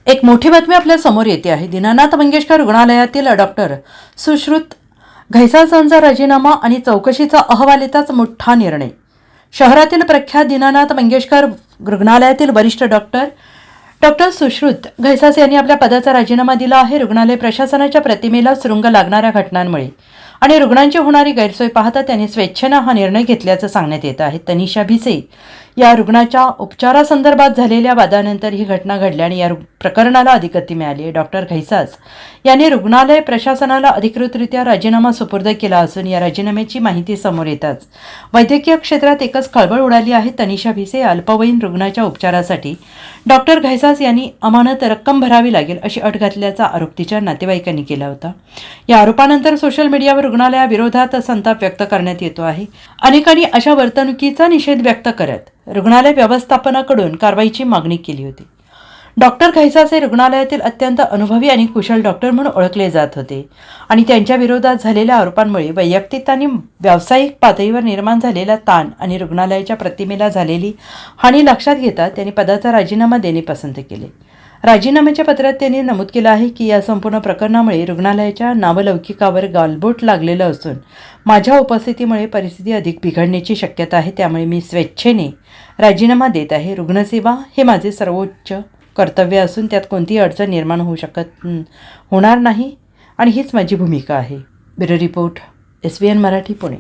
एक मोठी बातमी आपल्या समोर येते आहे. दीनानाथ मंगेशकर रुग्णालयातील डॉक्टर सुश्रुत घैसासांचा राजीनामा आणि चौकशीचा अहवाल येताच मोठा निर्णय. शहरातील प्रख्यात दीनानाथ मंगेशकर रुग्णालयातील वरिष्ठ डॉक्टर सुश्रुत घैसास यांनी आपल्या पदाचा राजीनामा दिला आहे. रुग्णालय प्रशासनाच्या प्रतिमेला सुरुंग लागणाऱ्या घटनांमुळे आणि रुग्णांची होणारी गैरसोय पाहता त्यांनी स्वेच्छेनं हा निर्णय घेतल्याचं सांगण्यात येत आहे. तनिषा भिसे या रुग्णाच्या उपचारासंदर्भात झालेल्या वादानंतर ही घटना घडली आणि या प्रकरणाला अधिक गती मिळाली आहे. डॉक्टर घैसास यांनी रुग्णालय प्रशासनाला अधिकृतरित्या राजीनामा सुपूर्द केला असून या राजीनाम्याची माहिती समोर येताच वैद्यकीय क्षेत्रात एकच खळबळ उडाली आहे. तनिषा भिसे अल्पवयीन रुग्णाच्या उपचारासाठी डॉक्टर घैसास यांनी अमानत रक्कम भरावी लागेल अशी अट घातल्याचा आरोप तिच्या नातेवाईकांनी केला होता. या आरोपानंतर सोशल मीडियावर रुग्णालयाविरोधात संताप व्यक्त करण्यात येतो आहे. अनेकांनी अशा वर्तणुकीचा निषेध व्यक्त करत रुग्णालय व्यवस्थापनाकडून कारवाईची मागणी केली होती. डॉक्टर घैसास हे रुग्णालयातील अत्यंत अनुभवी आणि कुशल डॉक्टर म्हणून ओळखले जात होते आणि त्यांच्या विरोधात झालेल्या आरोपांमुळे वैयक्तिक आणि व्यावसायिक पातळीवर निर्माण झालेला ताण आणि रुग्णालयाच्या प्रतिमेला झालेली हानी लक्षात घेता त्यांनी पदाचा राजीनामा देणे पसंत केले. राजीनाम्याच्या पत्रात त्यांनी नमूद केलं आहे की या संपूर्ण प्रकरणामुळे रुग्णालयाच्या नावलौकिकावर गालबोट लागलेलं असून माझ्या उपस्थितीमुळे परिस्थिती अधिक बिघडण्याची शक्यता आहे. त्यामुळे मी स्वेच्छेने राजीनामा देत आहे. रुग्णसेवा हे माझे सर्वोच्च कर्तव्य असून त्यात कोणतीही अडचण निर्माण होणार नाही आणि हीच माझी भूमिका आहे. Bureau report, SBN Marathi, Pune.